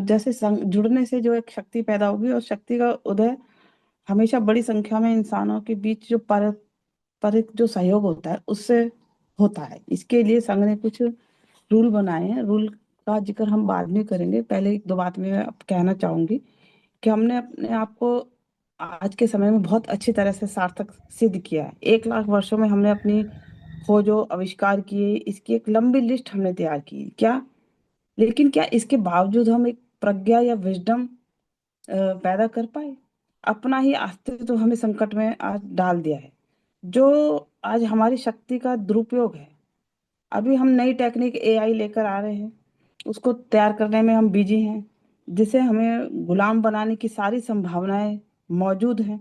जैसे संग जुड़ने से जो एक शक्ति पैदा होगी, और शक्ति का उदय हमेशा बड़ी संख्या में इंसानों के बीच जो पारस्परिक जो सहयोग होता है उससे होता है। इसके लिए संघ ने कुछ रूल बनाए हैं। रूल का जिक्र हम बाद में करेंगे, पहले एक दो बात मैं अब कहना चाहूंगी कि हमने अपने आप को आज के समय में बहुत अच्छी तरह से सार्थक सिद्ध किया है। 1 लाख वर्षों में हमने अपनी खोजों आविष्कार किए, इसकी एक लंबी लिस्ट हमने तैयार की क्या। लेकिन क्या इसके बावजूद हम एक प्रज्ञा या विजडम पैदा कर पाए? अपना ही अस्तित्व हमें संकट में आज डाल दिया है, जो आज हमारी शक्ति का दुरुपयोग है। अभी हम नई टेक्निक एआई लेकर आ रहे हैं, उसको तैयार करने में हम बिजी हैं, जिसे हमें गुलाम बनाने की सारी संभावनाएं मौजूद हैं।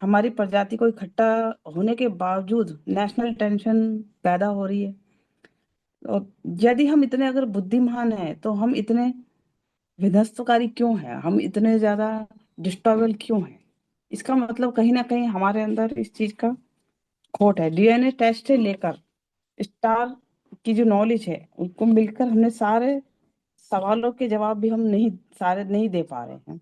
हमारी प्रजाति को इकट्ठा होने के बावजूद नेशनल टेंशन पैदा हो रही है। और यदि हम इतने अगर बुद्धिमान हैं तो हम इतने विध्वंसकारी क्यों हैं, हम इतने ज्यादा डिस्टर्बेबल क्यों हैं? इसका मतलब कहीं ना कहीं हमारे अंदर इस चीज का खोट है। डीएनए टेस्ट से लेकर स्टार की जो नॉलेज है, उनको मिलकर हमने सारे सवालों के जवाब भी हम नहीं सारे नहीं दे पा रहे हैं।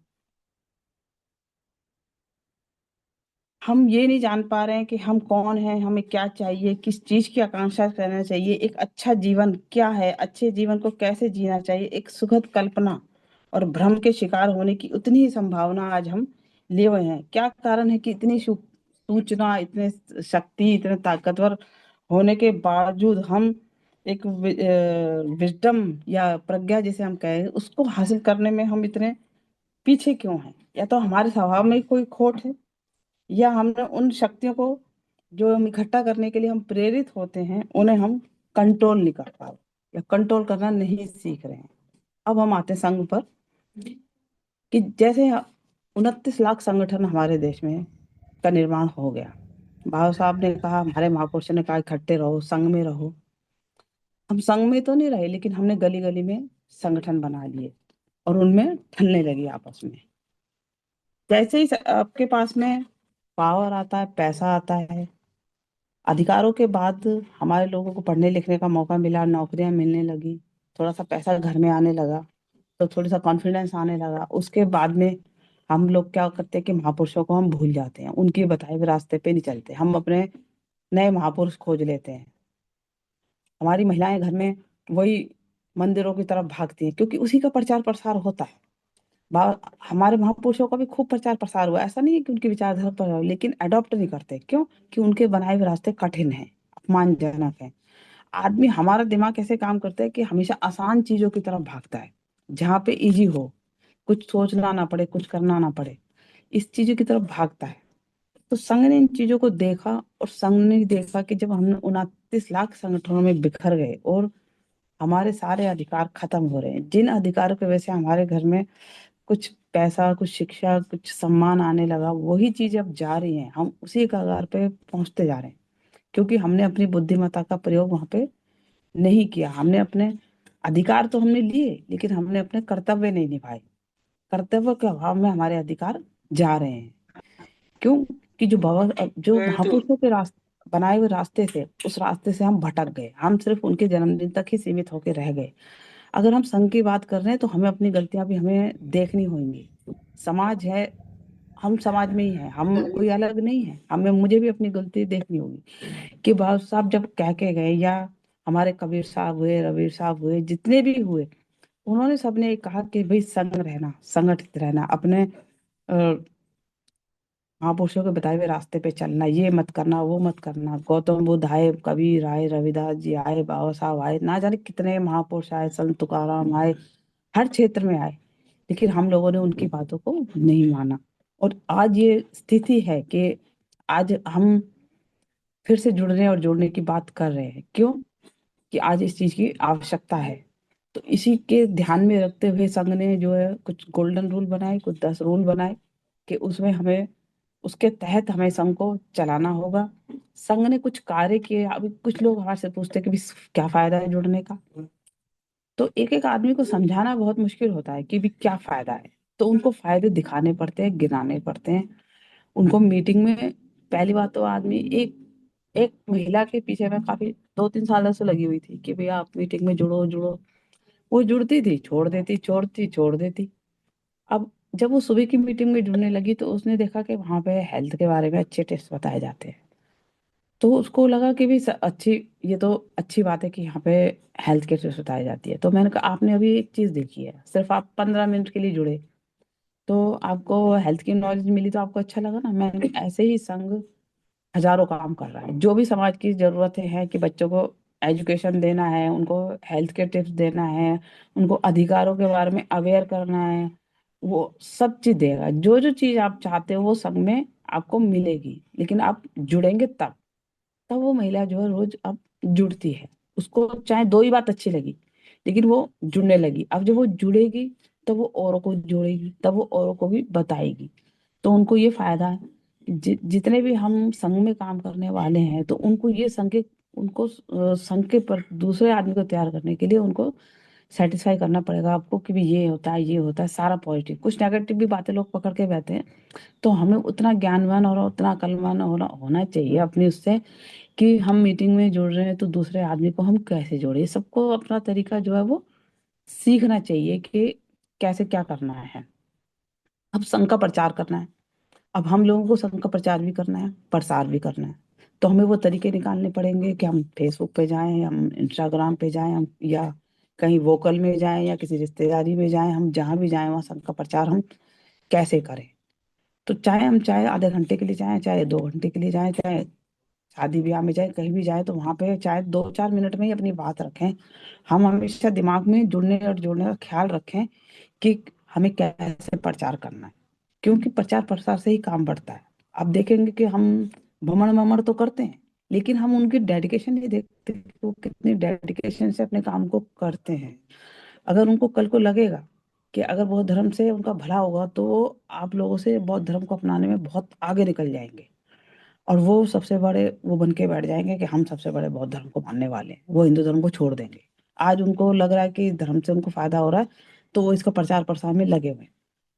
हम ये नहीं जान पा रहे हैं कि हम कौन हैं, हमें क्या चाहिए, किस चीज की आकांक्षा करना चाहिए, एक अच्छा जीवन क्या है, अच्छे जीवन को कैसे जीना चाहिए। एक सुखद कल्पना और भ्रम के शिकार होने की उतनी ही संभावना आज हम लिए हुए हैं। क्या कारण है कि इतनी सूचना, इतने शक्ति, इतने ताकतवर होने के बावजूद हम एक विजडम या प्रज्ञा जिसे हम कहें उसको हासिल करने में हम इतने पीछे क्यों हैं? या तो हमारे स्वभाव में कोई खोट है, या हमने उन शक्तियों को जो हम इकट्ठा करने के लिए हम प्रेरित होते हैं उन्हें हम कंट्रोल नहीं कर पा रहे, या कंट्रोल करना नहीं सीख रहे हैं। अब हम आते हैं संघ पर, कि जैसे 29 लाख संगठन हमारे देश में का निर्माण हो गया। बाबा साहब ने कहा, हमारे महापुरुषों ने कहा इकट्ठे रहो, संघ में रहो। हम संघ में तो नहीं रहे, लेकिन हमने गली गली में संगठन बना लिए और उनमें ठलने लगी आपस में। जैसे ही आपके पास में पावर आता है, पैसा आता है, अधिकारों के बाद हमारे लोगों को पढ़ने लिखने का मौका मिला, नौकरियां मिलने लगी, थोड़ा सा पैसा घर में आने लगा, तो थोड़ा सा कॉन्फिडेंस आने लगा। उसके बाद में हम लोग क्या करते हैं कि महापुरुषों को हम भूल जाते हैं, उनके बताए हुए रास्ते पे नहीं चलते, हम अपने नए महापुरुष खोज लेते हैं। हमारी महिलाएं घर में वही मंदिरों की तरफ भागती हैं, क्योंकि उसी का प्रचार प्रसार होता है। हमारे महापुरुषों का भी खूब प्रचार प्रसार हुआ, ऐसा नहीं है कि उनकी विचारधारा पर हो, लेकिन अडॉप्ट नहीं करते। क्यों? कि उनके बनाए हुए रास्ते कठिन हैं, अपमानजनक है। आदमी, हमारा दिमाग कैसे काम करता है कि हमेशा आसान चीजों की तरफ भागता है, जहाँ पे इजी हो, कुछ सोचना ना पड़े, कुछ करना ना पड़े, इस चीजों की तरफ भागता है। तो संघ ने इन चीजों को देखा, और संघ ने देखा कि जब हम 29 लाख संगठनों में बिखर गए और हमारे सारे अधिकार खत्म हो रहे हैं, जिन अधिकारों की वजह से हमारे घर में कुछ पैसा, कुछ शिक्षा, कुछ सम्मान आने लगा, वही चीज अब जा रही है, हम उसी कगार पे पहुंचते जा रहे हैं। क्योंकि हमने अपनी बुद्धिमत्ता का प्रयोग वहां पे नहीं किया। हमने अपने अधिकार तो हमने लिए, लेकिन हमने अपने कर्तव्य नहीं निभाए। कर्तव्य के अभाव में हमारे अधिकार जा रहे हैं। क्यों? कि जो वही तो। महापुरुषों के रास्ते, बनाए हुए रास्ते थे, उस रास्ते से हम भटक गए, हम सिर्फ उनके जन्मदिन तक ही सीमित होकर रह गए। अगर हम संघ की बात कर रहे हैं तो हमें अपनी गलतियां भी हमें देखनी होंगी। समाज है, हम समाज में ही हैं, हम कोई अलग नहीं है, हमें मुझे भी अपनी गलती देखनी होगी। कि बाबा साहब जब कह के गए, या हमारे कबीर साहब हुए, रबीर साहब हुए, जितने भी हुए, उन्होंने सबने कहा कि भाई संग रहना, संगठित रहना, अपने महापुरुषों के बताए हुए रास्ते पे चलना, ये मत करना, वो मत करना। गौतम बुद्ध आए, कबीर आए, रविदास जी आए, बाबा साहब आए, ना जाने कितने महापुरुष आए, संत तुकाराम आए, हर क्षेत्र में आए, लेकिन हम लोगों ने उनकी बातों को नहीं माना। और आज ये स्थिति है कि आज हम फिर से जुड़ने और जोड़ने की बात कर रहे हैं। क्यों? कि आज इस चीज की आवश्यकता है। तो इसी के ध्यान में रखते हुए संघ ने जो है कुछ गोल्डन रूल बनाए, कुछ 10 रूल बनाए, कि उसमें हमें, उसके तहत हमें संघ को चलाना होगा। संघ ने कुछ कार्य किए। अभी कुछ लोग हमारे से पूछते हैं कि भी क्या फायदा है जुड़ने का। तो एक एक आदमी को समझाना बहुत मुश्किल होता है कि भी क्या फायदा है। तो उनको फायदे दिखाने पड़ते हैं, गिनाने पड़ते हैं। उनको मीटिंग में, पहली बात तो आदमी, एक एक महिला के पीछे मैं काफी 2-3 सालों से लगी हुई थी कि भैया आप मीटिंग में जुड़ो जुड़ो। वो जुड़ती थी, छोड़ देती, छोड़ती, छोड़ देती। अब जब वो सुबह की मीटिंग में जुड़ने लगी तो उसने देखा कि वहां पे हेल्थ के बारे में अच्छे टिप्स बताए जाते हैं। तो उसको लगा कि भी अच्छी, ये तो अच्छी बात है कि यहाँ पे हेल्थ केयर टिप्स बताई जाती है। तो मैंने कहा आपने अभी एक चीज देखी है, सिर्फ आप 15 मिनट के लिए जुड़े तो आपको हेल्थ की नॉलेज मिली तो आपको अच्छा लगा ना। मैंने कहा, ऐसे ही संघ हजारों काम कर रहा है। जो भी समाज की जरूरतें हैं कि बच्चों को एजुकेशन देना है, उनको हेल्थ के टिप्स देना है, उनको अधिकारों के बारे में अवेयर करना है, वो सब चीज देगा। जो जो चीज आप चाहते हो वो सब में आपको मिलेगी, लेकिन आप जुड़ेंगे तब। तब वो महिला जो है रोज अब जुड़ती है। उसको चाहे दो ही बात अच्छी लगी, लेकिन वो जुड़ने लगी। अब जब वो जुड़ेगी तो वो औरों को जोड़ेगी, तब वो औरों को भी बताएगी। तो उनको ये फायदा है कि जितने भी हम संघ में काम करने वाले हैं तो उनको ये संघ के, उनको संघ के पर दूसरे आदमी को तैयार करने के लिए उनको सेटिस्फाई करना पड़ेगा आपको कि भी ये होता है, ये होता है, सारा पॉजिटिव। कुछ नेगेटिव भी बातें लोग पकड़ के बैठे हैं। तो हमें उतना ज्ञानवान और उतना अक्लवान होना चाहिए अपनी उससे कि हम मीटिंग में जुड़ रहे हैं तो दूसरे आदमी को हम कैसे जोड़े। सबको अपना तरीका जो है वो सीखना चाहिए कि कैसे क्या करना है। अब संघ का प्रचार करना है, अब हम लोगों को संघ का प्रचार भी करना है, प्रसार भी करना है। तो हमें वो तरीके निकालने पड़ेंगे कि हम फेसबुक पे जाएं, हम इंस्टाग्राम पे जाएं, हम या कहीं वोकल में जाएं या किसी रिश्तेदारी में जाएं, हम जहां भी जाएं वहां संघ का प्रचार हम कैसे करें। तो चाहे आधे घंटे के लिए जाएं, चाहे 2 घंटे के लिए जाएं, चाहे शादी ब्याह में जाए, कहीं भी जाए तो वहां पे चाहे 2-4 मिनट में ही अपनी बात रखें। हम हमेशा दिमाग में जुड़ने और जोड़ने का ख्याल रखें कि हमें कैसे प्रचार करना है, क्योंकि प्रचार प्रसार से ही काम बढ़ता है। आप देखेंगे कि हम भमण ममड़ तो करते हैं, लेकिन हम उनकी डेडिकेशन नहीं देखते कि वो कितनी डेडिकेशन से अपने काम को करते हैं। अगर उनको कल को लगेगा कि अगर बौद्ध धर्म से उनका भला होगा तो वो आप लोगों से बौद्ध धर्म को अपनाने में बहुत आगे निकल जाएंगे, और वो सबसे बड़े वो बन के बैठ जाएंगे कि हम सबसे बड़े बौद्ध धर्म को मानने वाले हैं, वो हिंदू धर्म को छोड़ देंगे। आज उनको लग रहा है कि धर्म से उनको फायदा हो रहा है तो वो इसका प्रचार प्रसार में लगे हुए हैं।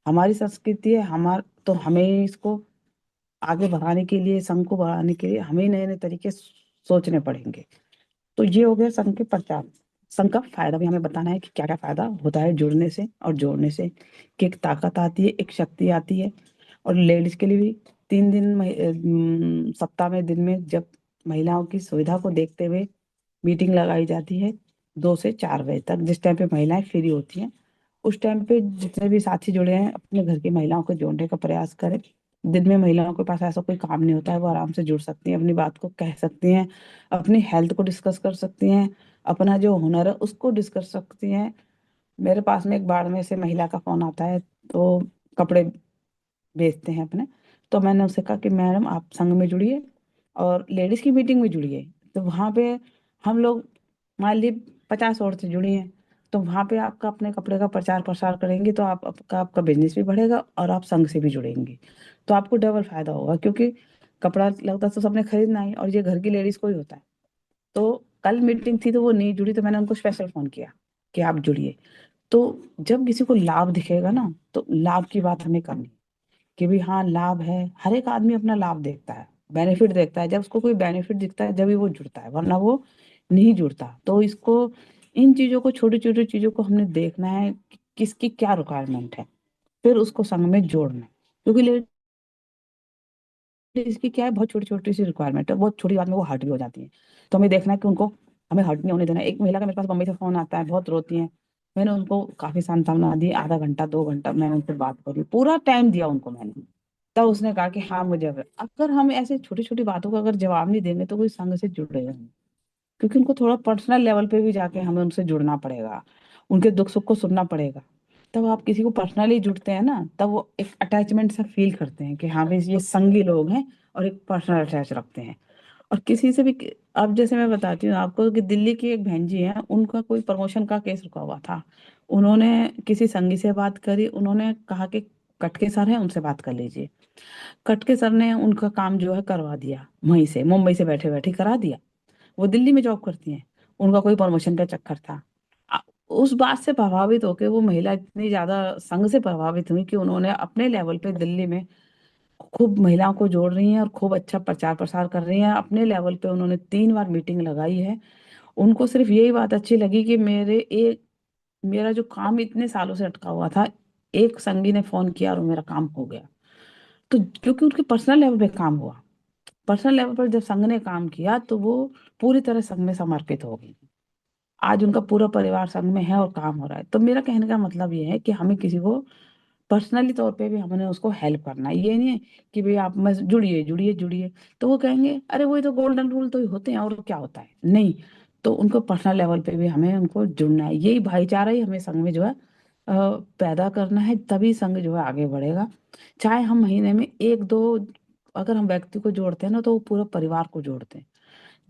हमारी संस्कृति है हमार, तो हमें इसको आगे बढ़ाने के लिए, संघ को बढ़ाने के लिए हमें नए नए तरीके सोचने पड़ेंगे। तो ये हो गया संघ के प्रचार। संघ का फायदा भी हमें बताना है कि क्या क्या फायदा होता है जुड़ने से और जोड़ने से, कि एक ताकत आती है, एक शक्ति आती है। और लेडीज के लिए भी 3 दिन सप्ताह में दिन में जब महिलाओं की सुविधा को देखते हुए मीटिंग लगाई जाती है 2 से 4 बजे तक, जिस टाइम पे महिलाएं फ्री होती हैं। उस टाइम पे जितने भी साथी जुड़े हैं अपने घर की महिलाओं को जोड़ने का प्रयास करें। दिन में महिलाओं के पास ऐसा कोई काम नहीं होता है, वो आराम से जुड़ सकती हैं, अपनी बात को कह सकती हैं, अपनी हेल्थ को डिस्कस कर सकती हैं, अपना जो हुनर है उसको डिस्कस सकती हैं। मेरे पास में एक बाड़मेर से महिला का फोन आता है, तो कपड़े बेचते हैं अपने। तो मैंने उससे कहा कि मैडम आप संघ में जुड़िए और लेडीज की मीटिंग में जुड़िए। तो वहां पे हम लोग मान ली 50 औरतें जुड़ी हैं, तो वहां पे आपका अपने कपड़े का प्रचार प्रसार करेंगे तो आपका आपका बिजनेस भी बढ़ेगा और आप संघ से भी जुड़ेंगे। तो आपको डबल फायदा होगा, क्योंकि कपड़ा लगता तो सबने खरीदना ही, और ये घर की लेडीज को ही होता है। तो कल मीटिंग थी तो वो नहीं जुड़ी, तो मैंने उनको स्पेशल फोन किया कि आप जुड़िए। तो जब किसी को लाभ दिखेगा ना तो लाभ की बात हमें करनी है कि भी हाँ लाभ है। हर एक आदमी अपना लाभ देखता है, बेनिफिट देखता है। जब उसको कोई बेनिफिट दिखता है जब ही वो जुड़ता है, वरना वो नहीं जुड़ता। तो इसको, इन चीजों को, छोटी छोटी चीजों को हमने देखना है कि किसकी क्या रिक्वायरमेंट है, फिर उसको संघ में जोड़ना है। क्योंकि इसकी क्या है, बहुत छोटी छोटी सी रिक्वायरमेंट है, बहुत छोटी बात में वो हर्ट भी हो जाती है। तो हमें देखना है कि उनको, हमें हर्ट नहीं होने देना है। एक महिला का मेरे पास बम्बई से फोन आता है, बहुत रोती है। मैंने उनको काफी सांत्वना दी, आधा घंटा 2 घंटा मैंने उनसे बात करी, पूरा टाइम दिया उनको मैंने। तब उसने कहा कि हाँ मुझे अगर हम ऐसे छोटी छोटी बातों का अगर जवाब नहीं देंगे तो कोई संघ से जुड़ेगा नहीं। क्योंकि उनको थोड़ा पर्सनल लेवल पे भी जाके हमें उनसे जुड़ना पड़ेगा, उनके दुख सुख को सुनना पड़ेगा। तब आप किसी को पर्सनली जुड़ते हैं ना, तब वो एक अटैचमेंट सा फील करते हैं कि हाँ भाई ये संगी लोग हैं, और एक पर्सनल अटैच रखते हैं। और किसी से भी, अब जैसे मैं बताती हूँ आपको कि दिल्ली की एक बहन जी है, उनका कोई प्रमोशन का केस रुका हुआ था। उन्होंने किसी संगी से बात करी, उन्होंने कहा कि कटके सर है उनसे बात कर लीजिए। कटके सर ने उनका काम जो है करवा दिया, वहीं से मुंबई से बैठे बैठे करा दिया। वो दिल्ली में जॉब करती हैं, उनका कोई प्रमोशन का चक्कर था। आ- उस बात से प्रभावित होकर वो महिला इतनी ज्यादा संघ से प्रभावित हुई कि उन्होंने अपने लेवल पे दिल्ली में खूब महिलाओं को जोड़ रही हैं और खूब अच्छा प्रचार प्रसार कर रही हैं। अपने लेवल पे उन्होंने 3 बार मीटिंग लगाई है। उनको सिर्फ यही बात अच्छी लगी कि मेरे एक मेरा जो काम इतने सालों से अटका हुआ था, एक संगी ने फोन किया और मेरा काम हो गया। तो क्योंकि उनके पर्सनल लेवल पे काम हुआ, पर्सनल लेवल पर जब संघ ने काम किया तो वो पूरी तरह संघ में समर्पित हो गई। आज उनका पूरा परिवार संघ में है और काम हो रहा है। तो मेरा कहने का मतलब ये है कि हमें किसी को पर्सनली तौर पे भी हमने उसको हेल्प करना है। ये नहीं है कि भाई आप मैं जुड़िए जुड़िए जुड़िए, तो वो कहेंगे अरे वही तो गोल्डन रूल तो ही होते हैं और क्या होता है, नहीं। तो उनको पर्सनल लेवल पे भी हमें उनको जुड़ना है। यही भाईचारा ही हमें संघ में जो है पैदा करना है, तभी संघ जो है आगे बढ़ेगा। चाहे हम महीने में एक दो अगर हम व्यक्ति को जोड़ते हैं ना, तो वो पूरा परिवार को जोड़ते हैं।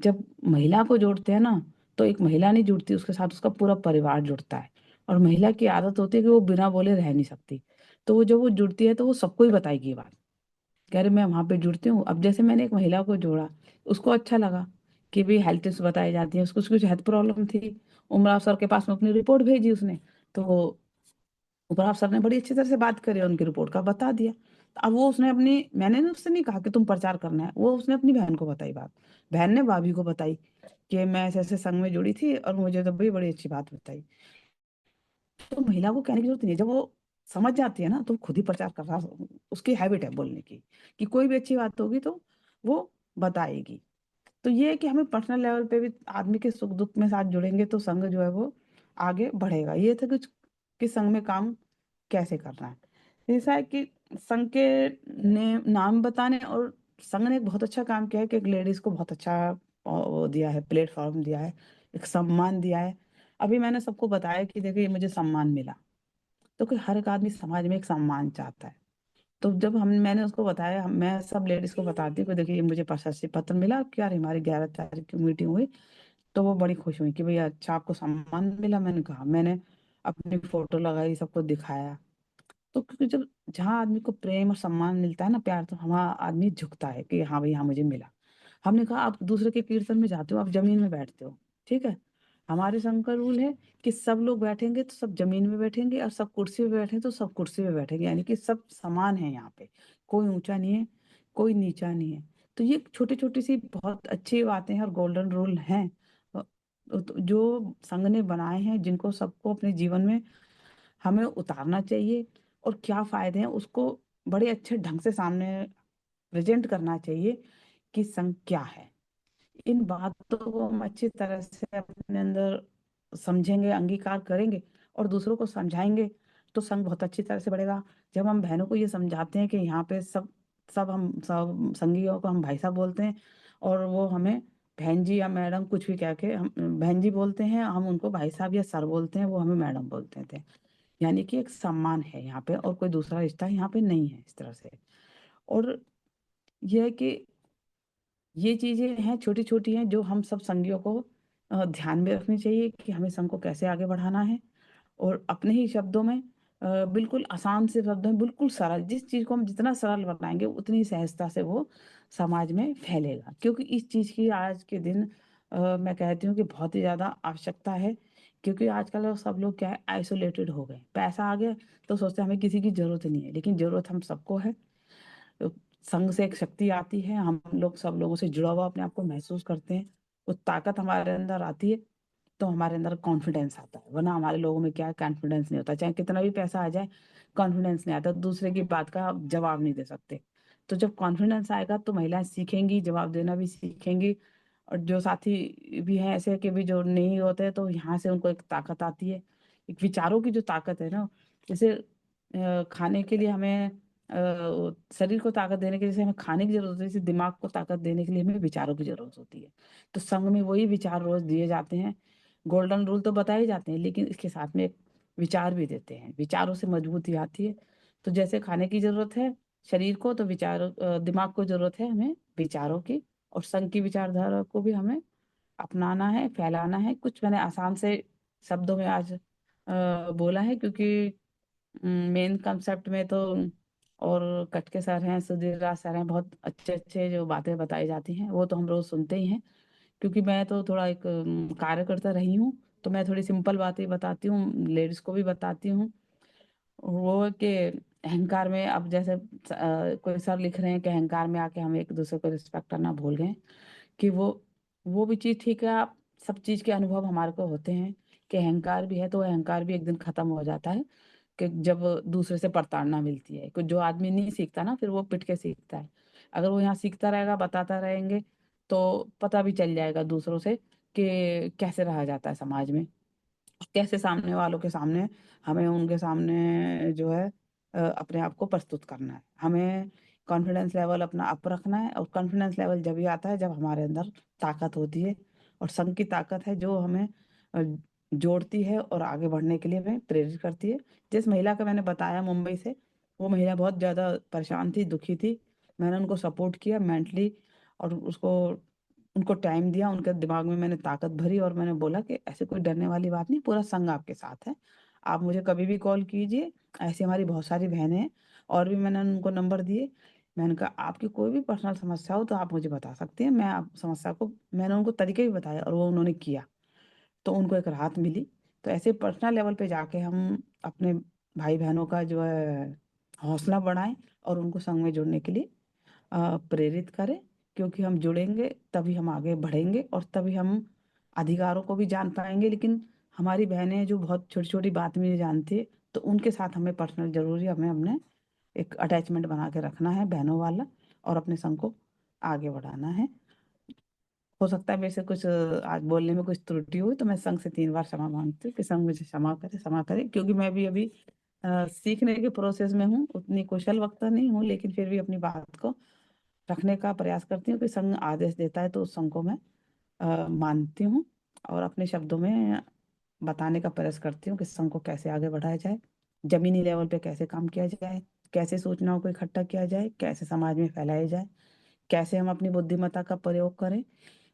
जब महिला को जोड़ते हैं ना, तो एक महिला नहीं जुड़ती, उसके साथ उसका पूरा परिवार जुड़ता है। और महिला की आदत होती है कि वो बिना बोले रह नहीं सकती। तो वो जब वो जुड़ती है तो वो सबको ही बताएगी ये बात, कह रहे मैं वहां पे जुड़ती हूँ। अब जैसे मैंने एक महिला को जोड़ा, उसको अच्छा लगा कि भाई हेल्थ टिप्स बताई जाती है, उसको कुछ हेल्थ प्रॉब्लम थी, उमराव सर के पास में अपनी रिपोर्ट भेजी उसने। तो उमराव सर ने बड़ी अच्छी तरह से बात करी और उनकी रिपोर्ट का बता दिया। तो अब वो उसने अपनी, मैंने ना उससे नहीं कहा कि तुम प्रचार करना है, वो उसने अपनी बहन को बताई बात। बहन ने भाभी को बताई कि मैं ऐसे ऐसे संघ में जुड़ी थी और मुझे तो भाई बड़ी अच्छी बात बताई। तो महिला को कहने की जरूरत नहीं है, जब वो समझ जाती है ना तो वो खुद ही प्रचार कर रहा, उसकी हैबिट है बोलने की, कि कोई भी अच्छी बात होगी तो वो बताएगी। तो ये है कि हमें पर्सनल लेवल पे भी आदमी के सुख दुख में साथ जुड़ेंगे तो संघ जो है वो आगे बढ़ेगा। ये था कुछ कि संघ में काम कैसे करना है। ऐसा है कि संघ के ने नाम बताने, और संघ ने एक बहुत अच्छा काम किया है कि एक लेडीज को बहुत अच्छा वो दिया है, प्लेटफॉर्म दिया है, एक सम्मान दिया है। अभी मैंने सबको बताया कि देखिए ये मुझे सम्मान मिला, तो कोई हर एक आदमी समाज में एक सम्मान चाहता है। तो जब हम मैंने उसको बताया, मैं सब लेडीज को बताती हूँ कि देखिए ये मुझे प्रशस्ति पत्र मिला, क्या हमारी 11 तारीख की मीटिंग हुई। तो वो बड़ी खुश हुई कि भैया अच्छा आपको सम्मान मिला। मैंने कहा, मैंने अपनी फोटो लगाई, सबको दिखाया। तो क्योंकि जब जहाँ आदमी को प्रेम और सम्मान मिलता है ना, प्यार, तो वहाँ आदमी झुकता है कि हाँ भाई हाँ मुझे मिला। हमने कहा आप दूसरे के कीर्तन में जाते हो, आप जमीन में बैठते हो, ठीक है। हमारे संघ का रूल है कि सब लोग बैठेंगे तो सब जमीन में बैठेंगे, और सब कुर्सी पे बैठे तो सब कुर्सी पे बैठेंगे, यानी कि सब समान है यहाँ पे। कोई ऊंचा नहीं है, कोई नीचा नहीं है। तो ये छोटी छोटी सी बहुत अच्छी बातें हैं और गोल्डन रूल हैं, जो संघ ने बनाए हैं, जिनको सबको अपने जीवन में हमें उतारना चाहिए। और क्या फायदे हैं उसको बड़े अच्छे ढंग से सामने प्रेजेंट करना चाहिए कि संघ क्या है। इन बातों को हम अच्छी तरह से अपने अंदर समझेंगे, अंगीकार करेंगे और दूसरों को समझाएंगे, तो संघ बहुत अच्छी तरह से बढ़ेगा। जब हम बहनों को ये समझाते हैं कि यहाँ पे सब सब हम सब संघियों को हम भाई साहब बोलते हैं, और वो हमें बहन जी या मैडम कुछ भी कह के, हम बहन जी बोलते हैं, हम उनको भाई साहब या सर बोलते हैं, वो हमें मैडम बोलते थे। यानी कि एक सम्मान है यहाँ पे, और कोई दूसरा रिश्ता यहाँ पे नहीं है इस तरह से। और यह है कि ये चीजें हैं, छोटी छोटी हैं, जो हम सब संगियों को ध्यान में रखनी चाहिए कि हमें संघ को कैसे आगे बढ़ाना है। और अपने ही शब्दों में, बिल्कुल आसान से शब्दों में, बिल्कुल सरल, जिस चीज को हम जितना सरल बनाएंगे उतनी सहजता से वो समाज में फैलेगा। क्योंकि इस चीज की आज के दिन मैं कहती हूँ कि बहुत ही ज्यादा आवश्यकता है। क्योंकि आजकल सब लोग क्या है, आइसोलेटेड हो गए, पैसा आ गया तो सोचते हैं हमें किसी की जरूरत नहीं है, लेकिन जरूरत हम सबको है। तो संघ से एक शक्ति आती है, हम लोग सब लोगों से जुड़ा हुआ अपने आप को महसूस करते हैं, वो ताकत हमारे अंदर आती है। तो हमारे अंदर कॉन्फिडेंस आता है, वरना हमारे लोगों में क्या है, कॉन्फिडेंस नहीं होता, चाहे कितना भी पैसा आ जाए, कॉन्फिडेंस नहीं आता, दूसरे की बात का आप जवाब नहीं दे सकते। तो जब कॉन्फिडेंस आएगा तो महिलाएं सीखेंगी, जवाब देना भी सीखेंगी। और जो साथी भी हैं ऐसे कि भी जो नहीं होते, तो यहाँ से उनको एक ताकत आती है, एक विचारों की जो ताकत है ना। जैसे खाने के लिए हमें शरीर को ताकत देने के लिए जैसे हमें खाने की जरूरत होती है, जैसे दिमाग को ताकत देने के लिए हमें विचारों की जरूरत होती है। तो संघ में वही विचार रोज दिए जाते हैं। गोल्डन रूल तो बताए जाते हैं, लेकिन इसके साथ में एक विचार भी देते हैं, विचारों से मजबूती आती है। तो जैसे खाने की जरूरत है शरीर को, तो दिमाग को जरूरत है हमें विचारों की। और संघ की विचारधारा को भी हमें अपनाना है, फैलाना है। कुछ मैंने आसान से शब्दों में आज बोला है, क्योंकि मेन कंसेप्ट में तो और कटके सर हैं, सुधीर राज सर हैं, बहुत अच्छे अच्छे जो बातें बताई जाती हैं वो तो हम रोज सुनते ही हैं। क्योंकि मैं तो थोड़ा एक कार्यकर्ता रही हूँ, तो मैं थोड़ी सिंपल बातें बताती हूँ, लेडीज को भी बताती हूँ। वो कि अहंकार में, अब जैसे कोई सर लिख रहे हैं कि अहंकार में आके हम एक दूसरे को रिस्पेक्ट करना भूल गए, कि वो भी चीज़ ठीक है। आप सब चीज़ के अनुभव हमारे को होते हैं, कि अहंकार भी है तो अहंकार भी एक दिन खत्म हो जाता है, कि जब दूसरे से प्रताड़ना मिलती है। कुछ जो आदमी नहीं सीखता ना, फिर वो पिट के सीखता है। अगर वो यहाँ सीखता रहेगा, बताता रहेंगे, तो पता भी चल जाएगा दूसरों से कि कैसे रहा जाता है समाज में, कैसे सामने वालों के सामने हमें उनके सामने जो है अपने आप को प्रस्तुत करना है। हमें कॉन्फिडेंस लेवल अपना अप रखना है, और कॉन्फिडेंस लेवल जब भी आता है जब हमारे अंदर ताकत होती है। और संघ की ताकत है जो हमें अ, जोड़ती है और आगे बढ़ने के लिए हमें प्रेरित करती है। जिस महिला का मैंने बताया मुंबई से, वो महिला बहुत ज़्यादा परेशान थी, दुखी थी। मैंने उनको सपोर्ट किया मेंटली, और उसको उनको टाइम दिया, उनके दिमाग में मैंने ताकत भरी, और मैंने बोला कि ऐसे कोई डरने वाली बात नहीं, पूरा संघ आपके साथ है, आप मुझे कभी भी कॉल कीजिए। ऐसी हमारी बहुत सारी बहनें हैं, और भी मैंने उनको नंबर दिए। मैंने कहा आपकी कोई भी पर्सनल समस्या हो तो आप मुझे बता सकती हैं, मैं आप समस्या को, मैंने उनको तरीके भी बताया और वो उन्होंने किया, तो उनको एक राहत मिली। तो ऐसे पर्सनल लेवल पे जाके हम अपने भाई बहनों का जो है हौसला बढ़ाएं, और उनको संग में जुड़ने के लिए प्रेरित करें। क्योंकि हम जुड़ेंगे तभी हम आगे बढ़ेंगे, और तभी हम अधिकारों को भी जान पाएंगे। लेकिन हमारी बहनें जो बहुत छोटी छोटी बात भी नहीं जानती है, तो उनके साथ हमें पर्सनल जरूरी, हमें हमने एक अटैचमेंट बना के रखना है बहनों वाला, और अपने संग को आगे बढ़ाना है। हो सकता है मेरे से कुछ आज बोलने में कुछ त्रुटि हुई, तो मैं संघ से 3 बार क्षमा मांगती हूँ कि संघ मुझे क्षमा करे, क्षमा करे। क्योंकि मैं भी अभी सीखने के प्रोसेस में हूँ, उतनी कुशल वक्ता नहीं हूँ, लेकिन फिर भी अपनी बात को रखने का प्रयास करती हूँ कि संघ आदेश देता है तो उस संघ को मैं मानती हूँ, और अपने शब्दों में बताने का प्रयास करती हूँ कि संघ को कैसे आगे बढ़ाया जाए, जमीनी लेवल पे कैसे काम किया जाए, कैसे सूचनाओं को इकट्ठा किया जाए, कैसे समाज में फैलाया जाए, कैसे हम अपनी बुद्धिमत्ता का प्रयोग करें।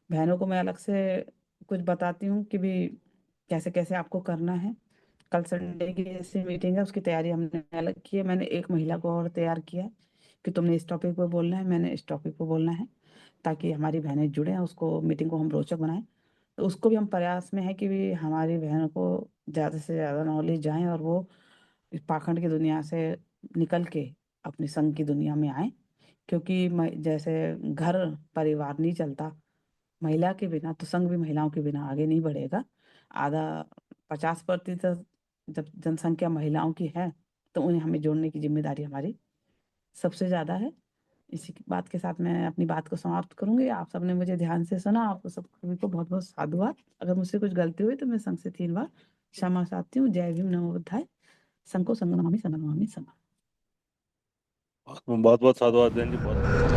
बहनों को मैं अलग से कुछ बताती हूँ कि भी कैसे कैसे आपको करना है। कल संडे की जैसे मीटिंग है, उसकी तैयारी हमने अलग की है। मैंने एक महिला को और तैयार किया है कि तुमने इस टॉपिक पे बोलना है, मैंने इस टॉपिक पे बोलना है, ताकि हमारी बहनें जुड़ें, उसको मीटिंग को हम रोचक बनाएं। तो उसको भी हम प्रयास में है कि भी हमारी बहनों को ज़्यादा से ज़्यादा नॉलेज जाए, और वो इस पाखंड की दुनिया से निकल के अपनी संघ की दुनिया में आए। क्योंकि जैसे घर परिवार नहीं चलता महिला के बिना, तो संघ भी महिलाओं के बिना आगे नहीं बढ़ेगा। आधा 50% जब जनसंख्या महिलाओं की है, तो उन्हें हमें जोड़ने की जिम्मेदारी हमारी सबसे ज्यादा है। इसी की बात के साथ मैं अपनी बात को समाप्त करूंगी। आप सबने मुझे ध्यान से सुना, आपको सभी को बहुत बहुत साधुवाद। अगर मुझसे कुछ गलती हुई तो मैं संघ से 3 बार क्षमा चाहती हूँ। जय भीम, नमो बुद्धाय। संघ को संग नमामि, संग नमामि, संग। बहुत बहुत साधुवाद बहन जी, बहुत बहुत